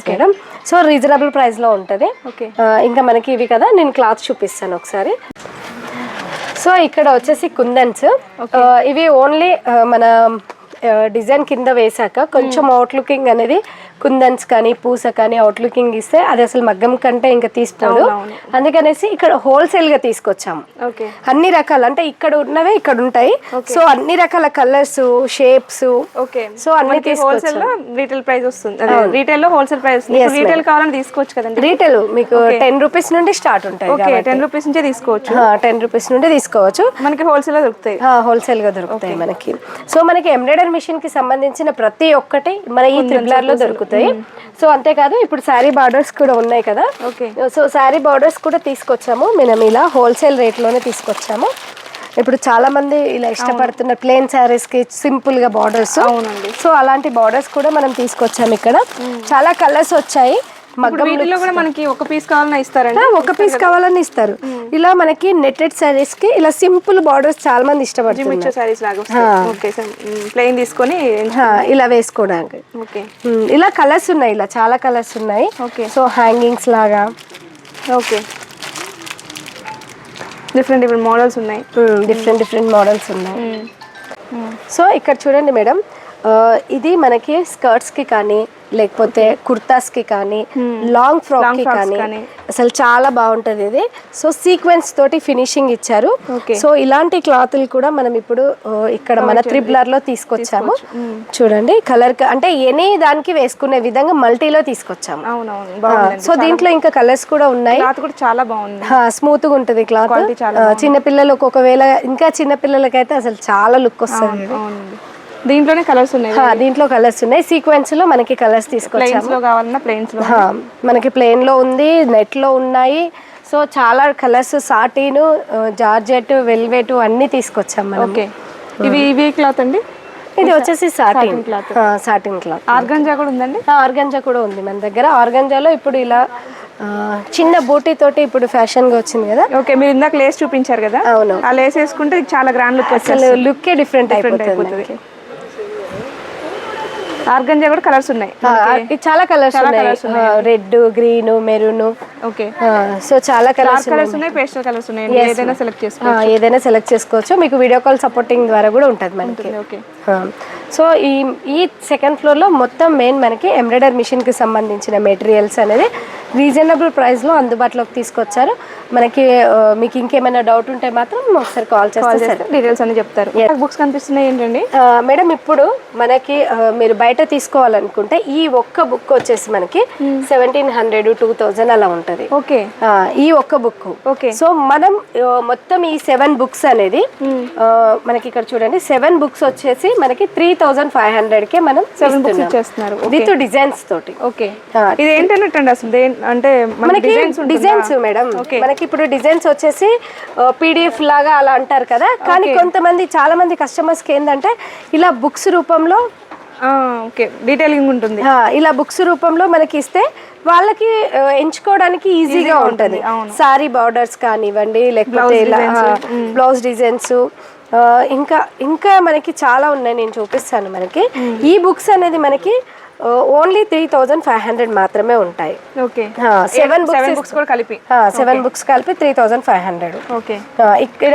మేడం, సో రీజనబుల్ ప్రైస్ లో ఉంటది. ఇంకా మనకి ఇవి కదా, నేను క్లాత్ చూపిస్తాను ఒకసారి. సో ఇక్కడ వచ్చేసి కుందన్స్, ఇవి ఓన్లీ మన డిజైన్ కింద వేసాక కొంచెం అవుట్లుకింగ్ అనేది కుందన్స్ కానీ పూస కానీ అవుట్లుకింగ్ ఇస్తే అది అసలు మగ్గం కంటే ఇంకా తీసుకోదు. అందుకనేసి ఇక్కడ హోల్సేల్ గా తీసుకొచ్చాము. అన్ని రకాల అంటే ఇక్కడ ఉన్నవే ఇక్కడ ఉంటాయి. సో అన్ని రకాల కలర్స్ షేప్స్, సో అన్ని హోల్సేల్ రీటైల్ ప్రైస్ వస్తుంది, రీటైల్ లో హోల్సేల్ ప్రైస్. రీటైల్ కావాలని తీసుకోవచ్చు కదండి. రీటైల్ మీకు 10 రూపీస్ నుండి స్టార్ట్ ఉంటాయి. 10 రూపీస్ నుంచే తీసుకోవచ్చు, 10 రూపీస్ నుండి తీసుకోవచ్చు. మనకి హోల్సేల్ గా దొరుకుతాయి, హోల్సేల్ గా దొరుకుతాయి మనకి. సో మనకి ఎంబ్రాయిడరీ మిషన్ కి సంబంధించిన ప్రతి ఒక్కటి మన ఈ త్రిబులర్ లో దొరుకుతాయి. సో అంతేకాదు ఇప్పుడు శారీ బార్డర్స్ కూడా ఉన్నాయి కదా, సో శారీ బార్డర్స్ కూడా తీసుకొచ్చాము మనం ఇలా హోల్సేల్ రేట్ లోనే తీసుకొచ్చాము. ఇప్పుడు చాలా మంది ఇలా ఇష్టపడుతున్న ప్లెయిన్ శారీస్ కి సింపుల్ గా బార్డర్స్, సో అలాంటి బార్డర్స్ కూడా మనం తీసుకొచ్చాము. ఇక్కడ చాలా కలర్స్ వచ్చాయి. వీటిలో కూడా మనకి ఒక పీస్ కావాలని ఇస్తారండి, ఒక పీస్ కావాలని ఇస్తారు. ఇలా మనకి నెట్టెడ్ సారీస్ కి ఇలా సింపుల్ బార్డర్స్ చాలా మంది ఇష్టపడుతున్నారు. ప్లెయిన్ తీసుకొని ఇలా వేసుకోవడానికి. ఇలా కలర్స్ ఉన్నాయి, ఇలా చాలా కలర్స్ ఉన్నాయి. సో హ్యాంగింగ్స్ లాగా డిఫరెంట్ మోడల్స్ ఉన్నాయి, డిఫరెంట్ మోడల్స్ ఉన్నాయి. సో ఇక్కడ చూడండి మేడం, ఇది మనకి స్కర్ట్స్ కి కానీ లేకపోతే కుర్తాస్ కి కానీ లాంగ్ ఫ్రాక్ కి కానీ అసలు చాలా బాగుంటది ఇది. సో సీక్వెన్స్ తోటి ఫినిషింగ్ ఇచ్చారు. సో ఇలాంటి క్లాతులు కూడా మనం ఇప్పుడు ఇక్కడ మన త్రిబులర్ లో తీసుకొచ్చాము. చూడండి కలర్ అంటే ఎనీ దానికి వేసుకునే విధంగా మల్టీలో తీసుకొచ్చాము. సో దీంట్లో ఇంకా కలర్స్ కూడా ఉన్నాయి. చాలా బాగుంది, స్మూత్ గా ఉంటది క్లాత్. చిన్నపిల్లలకు ఒకవేళ ఇంకా చిన్న పిల్లలకైతే అసలు చాలా లుక్ వస్తుంది. దీంట్లోనే కలర్స్ ఉన్నాయి, దీంట్లో కలర్స్ ఉన్నాయి. సీక్వెన్స్ లో మనకి కలర్స్ తీసుకొచ్చాము. మనకి ప్లెయిన్ లో ఉంది, నెట్ లో ఉన్నాయి. సో చాలా కలర్స్, సాటిన్, జార్జెట్, వెల్వెట్ అన్ని తీసుకొచ్చాం మనం. ఇవి క్లాత్ అండి, ఇది వచ్చేసి సాటిన్ క్లాత్. ఆర్గంజా కూడా ఉందండి, ఆర్గంజా కూడా ఉంది మన దగ్గర. ఆర్గంజాలో ఇప్పుడు ఇలా చిన్న బూటీ తోటి ఇప్పుడు ఫ్యాషన్ గా వచ్చింది కదా. ఓకే, మీరు ఇందాక లేస్ చూపించారు కదా, అవును, ఆ లేస్ వేసుకుంటే చాలా గ్రాండ్ లుక్, అసలు లుక్కే డిఫరెంట్ అయిపోతుంది. ఆర్గంజా కూడా కలర్స్ ఉన్నాయి, చాలా కలర్స్ ఉన్నాయి, red, green, maroon. Okay, so చాలా కలర్స్ ఉన్నాయి, పేస్టల్ కలర్స్ ఉన్నాయి. ఏదైనా సెలెక్ట్ చేసుకోవచ్చు, మీకు వీడియో కాల్ సపోర్టింగ్ ద్వారా కూడా ఉంటుంది మనకి. ఓకే, సో ఈ సెకండ్ ఫ్లోర్లో మొత్తం మెయిన్ మనకి ఎంబ్రాయిడరీ మిషన్కి సంబంధించిన మెటీరియల్స్ అనేది రీజనబుల్ ప్రైస్లో అందుబాటులోకి తీసుకొచ్చారు. మనకి మీకు ఇంకేమైనా డౌట్ ఉంటే మాత్రం ఒకసారి కాల్ చేస్తే డీటెయిల్స్ అన్ని చెప్తారు. బుక్స్ కనిపిస్తున్నాయి ఏంటండి మేడం? ఇప్పుడు మనకి మీరు బయట తీసుకోవాలనుకుంటే ఈ ఒక్క బుక్ వచ్చేసి మనకి 1700 2000 అలా ఉంటుంది. ఓకే, ఈ ఒక్క బుక్. ఓకే. సో మనం మొత్తం ఈ 7 బుక్స్ అనేది మనకి ఇక్కడ చూడండి 7 బుక్స్ వచ్చేసి మనకి 3500కే మనం 7 బుక్స్ ఇచ్చేస్తున్నారు విత్ డిజైన్స్ తోటి. ఓకే, ఇది ఏంటంటే అసలు అంటే మనకి డిజైన్స్ మేడం, మనకి ఇప్పుడు డిజైన్స్ వచ్చేసి పీడిఎఫ్ లాగా అలా అంటారు కదా, కానీ కొంతమంది చాలా మంది కస్టమర్స్కి ఏంటంటే ఇలా బుక్స్ రూపంలో ఓకే డీటెయిలింగ్ ఉంటుంది. ఇలా బుక్స్ రూపంలో మనకి ఇస్తే వాళ్ళకి ఎంచుకోవడానికి ఈజీగా ఉంటుంది. సారీ బార్డర్స్ కానివ్వండి, లేకపోతే ఇలా బ్లౌజ్ డిజైన్స్, ఇంకా మనకి చాలా ఉన్నాయి, నేను చూపిస్తాను. మనకి ఈ బుక్స్ అనేది మనకి ఓన్లీ 3500 మాత్రమే ఉంటాయి. ఓకే, 7 బుక్స్ కూడా కలిపి 7 బుక్స్ కలిపి 3500. ఓకే, ఇక్కడ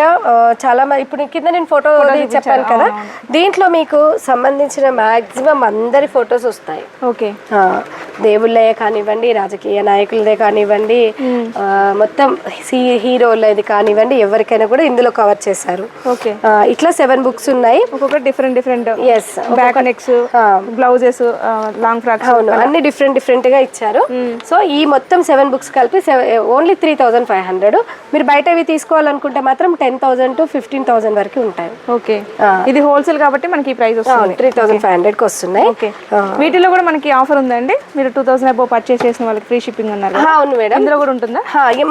చాలా ఇప్పుడు కింద నేను ఫోటో చెప్పాను కదా, దీంట్లో మీకు సంబంధించిన మాక్సిమం అందరి ఫొటోస్ వస్తాయి. ఓకే, దేవుళ్ళే కానివ్వండి, రాజకీయ నాయకులదే కానివ్వండి, మొత్తం హీరోలది కానివ్వండి, ఎవరికైనా కూడా ఇందులో కవర్ చేశారు. ఓకే, ఇట్లా 7 బుక్స్ ఉన్నాయి. ఒక్కొక్క డిఫరెంట్ ఎస్, back necks, blouses, long frocks అన్ని డిఫరెంట్ గా ఇచ్చారు. సో ఈ మొత్తం 7 బుక్స్ కలిపి ఓన్లీ 3500. మీరు బయటవి తీసుకోవాలనుకుంటే మాత్రం 10,000 to 15,000 వరకు ఉంటాయి. ఓకే, ఇది హోల్సేల్ కాబట్టి మనకి ఈ ప్రైస్ వస్తుంది 3500కి వస్తున్నాయి. ఓకే, వీటిలో కూడా మనకి ఆఫర్ ఉందండి. మీరు 2000 అబౌవ్ పర్చేస్ చేసిన వాళ్ళకి ఫ్రీ షిప్పింగ్ అన్నారు. అవును మేడం, ఇందులో కూడా ఉంటుందా?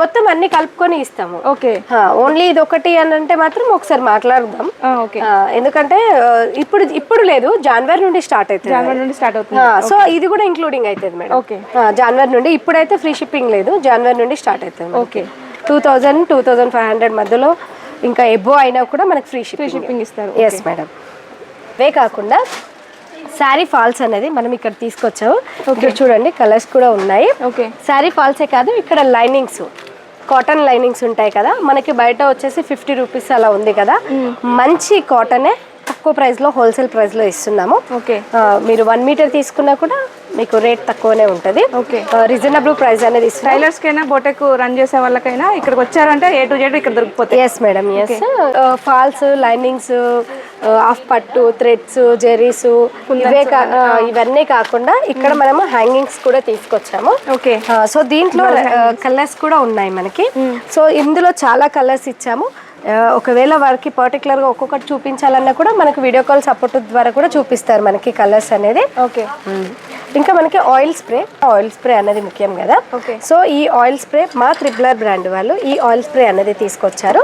మొత్తం అన్ని కలుపుకొని ఇస్తాము. ఓకే, ఓన్లీ ఇది ఒకటి అని అంటే మాత్రం ఒకసారి మాట్లాడదాం. ఓకే, ఎందుకంటే ఇప్పుడు లేదు, జనవరి నుండి స్టార్ట్ అవుతుంది. సో ఇది కూడా ఇంక్లూడింగ్ అవుతుంది మేడం. ఓకే, జనవరి నుండి. ఇప్పుడైతే ఫ్రీ షిప్పింగ్ లేదు, జనవరి నుండి స్టార్ట్ అవుతుంది. ఓకే, 2000 2500 మధ్యలో ఇంకా ఎబో అయినా కూడా మనకి ఫ్రీ షిప్పింగ్ ఇస్తారు. Yes madam. ఇవే కాకుండా శారీ ఫాల్స్ అనేది మనం ఇక్కడ తీసుకొచ్చాము. ఇక్కడ చూడండి కలర్స్ కూడా ఉన్నాయి. ఓకే, శారీ ఫాల్సే కాదు, ఇక్కడ లైనింగ్స్, కాటన్ లైనింగ్స్ ఉంటాయి కదా, మనకి బయట వచ్చేసి 50 రూపీస్ అలా ఉంది కదా, మంచి కాటనే తక్కువ ప్రైస్లో హోల్సేల్ ప్రైస్లో ఇస్తున్నాము. ఓకే, మీరు 1 మీటర్ తీసుకున్నా కూడా మీకు రేట్ తక్కువనే ఉంటుంది. ఓకే, రీజనబుల్ ప్రైస్ అనేది ఇస్తున్నాం. టైలర్స్ కైనా బొటెక్ రన్ చేసే వాళ్ళకైనా ఇక్కడికి వచ్చారంటే A to Z ఇక్కడ దొరికిపోతాయి. Yes madam, yes. Falls, linings, half పట్టు, థ్రెడ్స్, జెరీస్, ఇవన్నీ కాకుండా ఇక్కడ మనము హ్యాంగింగ్స్ కూడా తీసుకొచ్చాము. ఓకే, సో దీంట్లో కలర్స్ కూడా ఉన్నాయి మనకి. సో ఇందులో చాలా కలర్స్ ఇచ్చాము. ఒకవేళ వారికి పర్టికులర్గా ఒక్కొక్కటి చూపించాలన్నా కూడా మనకి వీడియో కాల్ సపోర్ట్ ద్వారా కూడా చూపిస్తారు మనకి కలర్స్ అనేది. ఓకే, ఇంకా మనకి ఆయిల్ స్ప్రే అనేది ముఖ్యం కదా. సో ఈ ఆయిల్ స్ప్రే మా త్రిబులర్ బ్రాండ్ వాళ్ళు ఈ ఆయిల్ స్ప్రే అనేది తీసుకొచ్చారు.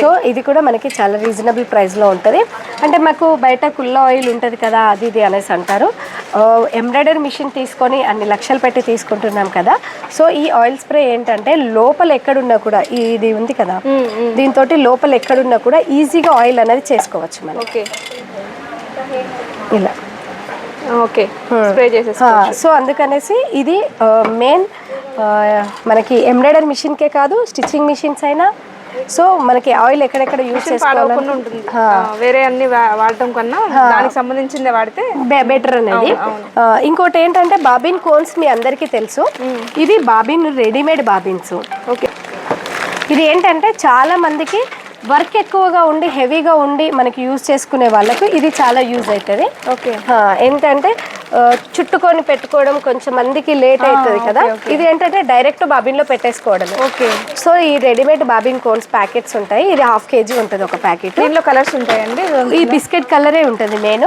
సో ఇది కూడా మనకి చాలా రీజనబుల్ ప్రైస్లో ఉంటుంది. అంటే మాకు బయట కుల్ల ఆయిల్ ఉంటుంది కదా, అది ఇది అనేసి అంటారు. ఎంబ్రాయిడరీ మిషన్ తీసుకొని అన్ని లక్షలు పెట్టి తీసుకుంటున్నాం కదా. సో ఈ ఆయిల్ స్ప్రే ఏంటంటే లోపల ఎక్కడున్నా కూడా, ఇది ఉంది కదా, దీంతో లోపల ఎక్కడున్నా కూడా ఈజీగా ఆయిల్ అనేది చేసుకోవచ్చు మనం. ఓకే, ఇలా. ఓకే, స్ప్రే చేసేసి. సో అందుకనేసి ఇది మెయిన్ మనకి ఎంబ్రాయిడరీ మిషన్కే కాదు, స్టిచ్చింగ్ మిషన్స్ అయినా సో మనకి ఆయిల్ ఎక్కడెక్కడ యూజ్ చేసుకోవాలని ఉంటుంది. వేరే అన్ని వాడటం కన్నా దానికి సంబంధించింది వాడితే బెటర్ అనేది. ఇంకోటి ఏంటంటే బాబిన్ కోన్స్ మీ అందరికీ తెలుసు. ఇది బాబిన్ రెడీమేడ్ బాబిన్స్. ఓకే, ఇది ఏంటంటే చాలా మందికి వర్క్ ఎక్కువగా ఉండి హెవీగా ఉండి మనకి యూజ్ చేసుకునే వాళ్ళకు ఇది చాలా యూజ్ అవుతుంది. ఓకే, ఏంటంటే చుట్టుకొని పెట్టుకోవడం కొంచెం మందికి లేట్ అవుతుంది కదా, ఇది ఏంటంటే డైరెక్ట్ బాబిన్లో పెట్టేసుకోవడం. ఓకే, సో ఈ రెడీమేడ్ బాబిన్ కోన్స్ ప్యాకెట్స్ ఉంటాయి. ఇది 1/2 kg ఉంటుంది ఒక ప్యాకెట్. దీంట్లో కలర్స్ ఉంటాయండి. ఈ బిస్కెట్ కలరే ఉంటుంది మెయిన్.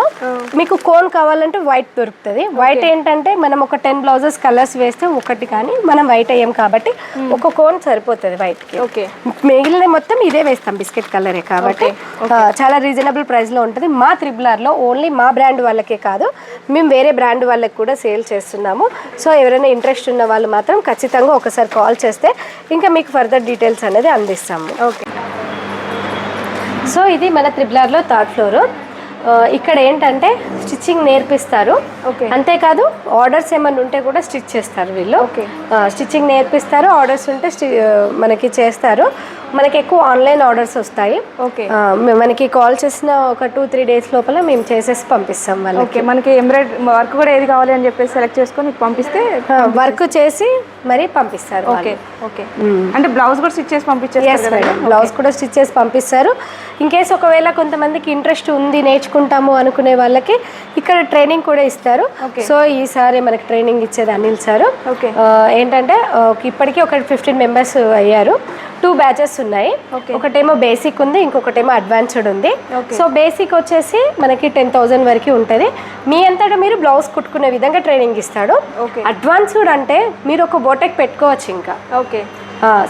మీకు కోన్ కావాలంటే వైట్ దొరుకుతుంది. వైట్ ఏంటంటే మనం ఒక 10 బ్లౌజెస్ కలర్స్ వేస్తే ఒకటి, కానీ మనం వైట్ అయ్యాం కాబట్టి ఒక కోన్ సరిపోతుంది వైట్కి. ఓకే, మిగిలిన మొత్తం ఇదే వేస్తాం, బిస్కెట్ కలరే కాబట్టి చాలా రీజనబుల్ ప్రైస్లో ఉంటుంది. మా త్రిబులర్లో ఓన్లీ మా బ్రాండ్ వాళ్ళకే కాదు, మేము వేరే బ్రాండ్ వాళ్ళకి కూడా సేల్ చేస్తున్నాము. సో ఎవరైనా ఇంట్రెస్ట్ ఉన్న వాళ్ళు మాత్రం ఖచ్చితంగా ఒకసారి కాల్ చేస్తే ఇంకా మీకు ఫర్దర్ డీటెయిల్స్ అనేది అందిస్తాము. ఓకే, సో ఇది మన త్రిబులర్లో 3rd ఫ్లోర్. ఇక్కడ ఏంటంటే స్టిచ్చింగ్ నేర్పిస్తారు. అంతేకాదు ఆర్డర్స్ ఏమైనా ఉంటే కూడా స్టిచ్ చేస్తారు వీళ్ళు. స్టిచ్చింగ్ నేర్పిస్తారు, ఆర్డర్స్ ఉంటే మనకి చేస్తారు. మనకి ఎక్కువ ఆన్లైన్ ఆర్డర్స్ వస్తాయి. ఓకే, మనకి కాల్ చేసిన ఒక 2-3 డేస్ లోపల మేము చేసేసి పంపిస్తాం వాళ్ళకి. ఓకే, మనకి ఎంబ్రాయిడరీ వర్క్ కూడా ఏది కావాలి అని చెప్పేసి సెలెక్ట్ చేసుకొని మీకు పంపిస్తే వర్క్ చేసి మరి పంపిస్తారు. ఓకే, ఓకే, అంటే బ్లౌజ్ కూడా స్టిచ్ చేసి పంపించేస్తారు. బ్లౌజ్ కూడా స్టిచ్ చేసి పంపిస్తారు. ఇన్ కేస్ ఒకవేళ కొంతమందికి ఇంట్రెస్ట్ ఉంది నేర్చుకుంటాము అనుకునే వాళ్ళకి ఇక్కడ ట్రైనింగ్ కూడా ఇస్తారు. సో ఈసారి మనకి ట్రైనింగ్ ఇచ్చేది అనిల్ సార్. ఏంటంటే ఇప్పటికీ ఒక 15 మెంబర్స్ అయ్యారు. 2 బ్యాచెస్ ఉన్నాయి. ఒకటేమో బేసిక్ ఉంది, ఇంకొకటేమో అడ్వాన్స్డ్ ఉంది. సో బేసిక్ వచ్చేసి మనకి 10,000 వరకు ఉంటుంది. మీ అంతటా మీరు బ్లౌజ్ కుట్టుకునే విధంగా ట్రైనింగ్ ఇస్తాడు. అడ్వాన్స్డ్ అంటే మీరు ఒక బోటెక్ పెట్టుకోవచ్చు. ఇంకా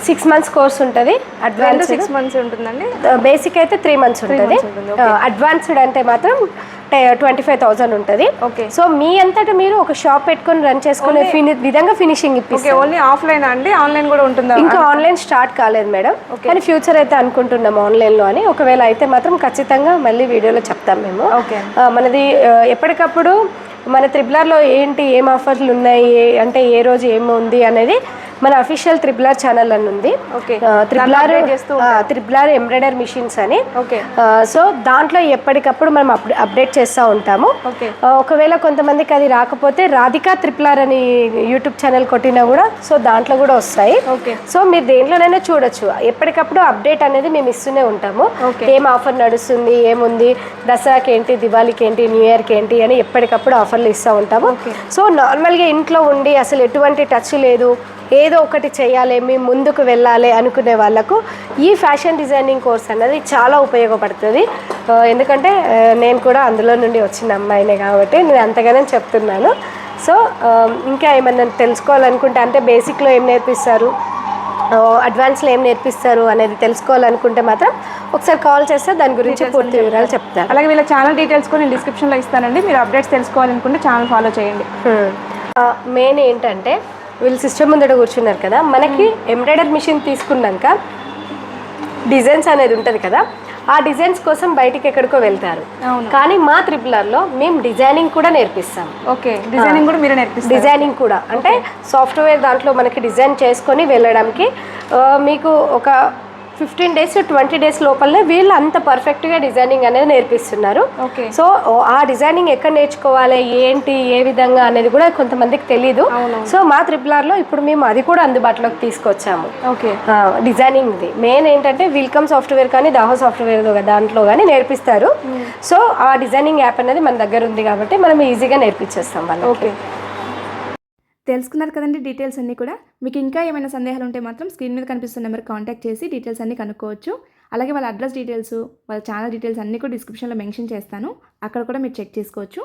6 మంత్స్ కోర్స్ ఉంటుంది. అడ్వాన్స్ 6 మంత్స్ ఉంటుందండి. బేసిక్ అయితే 3 మంత్స్ ఉంటుంది. అడ్వాన్స్డ్ అంటే మాత్రం 25,000 ఉంటుంది. సో మీ అంతటా మీరు ఒక షాప్ పెట్టుకొని రన్ చేసుకునే విధంగా ఫినిషింగ్ ఇప్పిస్తాం. ఓన్లీ ఆఫ్లైన్ అండి, ఆన్లైన్ కూడా ఉంటుందా? ఇంకా ఆన్లైన్ స్టార్ట్ కాలేదు మేడం, కానీ ఫ్యూచర్ అయితే అనుకుంటున్నాం ఆన్లైన్లో అని. ఒకవేళ అయితే మాత్రం ఖచ్చితంగా మళ్ళీ వీడియోలో చెప్తాం మేము. మనది ఎప్పటికప్పుడు మన త్రిబులార్లో ఏంటి, ఏం ఆఫర్లు ఉన్నాయి, అంటే ఏ రోజు ఏముంది అనేది మన అఫీషియల్ త్రిబులార్ ఛానల్ అని ఉంది. త్రిబులార్ ఎంబ్రాయిడరీ మిషన్స్ అని. సో దాంట్లో ఎప్పటికప్పుడు మనం అప్డేట్ చేస్తూ ఉంటాము. ఒకవేళ కొంతమందికి అది రాకపోతే రాధికా త్రిబులార్ అని యూట్యూబ్ ఛానల్ కొట్టినా కూడా సో దాంట్లో కూడా వస్తాయి. సో మీరు దేంట్లోనైనా చూడొచ్చు. ఎప్పటికప్పుడు అప్డేట్ అనేది మేము ఇస్తూనే ఉంటాము. ఏం ఆఫర్ నడుస్తుంది, ఏముంది, దసరాకి ఏంటి, దివాళీకి ఏంటి, న్యూ ఇయర్కి ఏంటి అని ఎప్పటికప్పుడు ఆఫర్లు ఇస్తూ ఉంటాము. సో నార్మల్గా ఇంట్లో ఉండి అసలు ఎటువంటి టచ్ లేదు, ఏదో ఒకటి చేయాలి, మేము ముందుకు వెళ్ళాలి అనుకునే వాళ్ళకు ఈ ఫ్యాషన్ డిజైనింగ్ కోర్స్ అన్నది చాలా ఉపయోగపడుతుంది. ఎందుకంటే నేను కూడా అందులో నుండి వచ్చిన అమ్మాయినే కాబట్టి నేను అంతగానే చెప్తున్నాను. సో ఇంకా ఏమన్నా తెలుసుకోవాలనుకుంటే, అంటే బేసిక్లో ఏం నేర్పిస్తారు, అడ్వాన్స్లో ఏం నేర్పిస్తారు అనేది తెలుసుకోవాలనుకుంటే మాత్రం ఒకసారి కాల్ చేస్తే దాని గురించి పూర్తి వివరాలు చెప్తాను. అలాగే వీళ్ళ ఛానల్ డీటెయిల్స్ కూడా నేను డిస్క్రిప్షన్లో ఇస్తానండి. మీరు అప్డేట్స్ తెలుసుకోవాలనుకుంటే ఛానల్ ఫాలో చేయండి. మెయిన్ ఏంటంటే వీళ్ళు సిస్టమ్ ముందట కూర్చున్నారు కదా, మనకి ఎంబ్రాయిడరీ మిషన్ తీసుకున్నాక డిజైన్స్ అనేది ఉంటుంది కదా, ఆ డిజైన్స్ కోసం బయటికి ఎక్కడికో వెళ్తారు. కానీ మా త్రిబులార్లో మేము డిజైనింగ్ కూడా నేర్పిస్తాం. డిజైనింగ్ కూడా మీరే నేర్పిస్తారు? డిజైనింగ్ కూడా అంటే సాఫ్ట్వేర్ దాంట్లో మనకి డిజైన్ చేసుకొని వెళ్ళడానికి మీకు ఒక 15 days to 20 days లోపలనే వీళ్ళు అంత పర్ఫెక్ట్గా డిజైనింగ్ అనేది నేర్పిస్తున్నారు. సో ఆ డిజైనింగ్ ఎక్కడ నేర్చుకోవాలి, ఏంటి, ఏ విధంగా అనేది కూడా కొంతమందికి తెలీదు. సో మా త్రిబులార్లో ఇప్పుడు మేము అది కూడా అందుబాటులోకి తీసుకొచ్చాము. డిజైనింగ్ది మెయిన్ ఏంటంటే విల్కమ్ సాఫ్ట్వేర్ కానీ దాహో సాఫ్ట్వేర్ దాంట్లో కానీ నేర్పిస్తారు. సో ఆ డిజైనింగ్ యాప్ అనేది మన దగ్గర ఉంది కాబట్టి మనం ఈజీగా నేర్పించేస్తాం వాళ్ళకి. తెలుసుకున్నారు కదండి డీటెయిల్స్ అన్నీ కూడా. మీకు ఇంకా ఏమైనా సందేహాలు ఉంటే మాత్రం స్క్రీన్ మీద కనిపిస్తున్న నెంబర్ కాంటాక్ట్ చేసి డీటెయిల్స్ అన్నీ కనుక్కోవచ్చు. అలాగే వాళ్ళ అడ్రస్ డీటెయిల్స్, వాళ్ళ ఛానల్ డీటెయిల్స్ అన్నీ కూడా డిస్క్రిప్షన్లో మెన్షన్ చేస్తాను, అక్కడ కూడా మీరు చెక్ చేసుకోవచ్చు.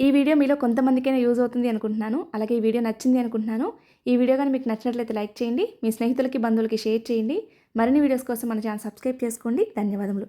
ఈ వీడియో మీలో కొంతమందికైనా యూజ్ అవుతుంది అనుకుంటున్నాను. అలాగే ఈ వీడియో నచ్చింది అనుకుంటున్నాను. ఈ వీడియో కానీ మీకు నచ్చినట్లయితే లైక్ చేయండి, మీ స్నేహితులకి బంధువులకి షేర్ చేయండి. మరిన్ని వీడియోస్ కోసం మన ఛానల్ సబ్స్క్రైబ్ చేసుకోండి. ధన్యవాదములు.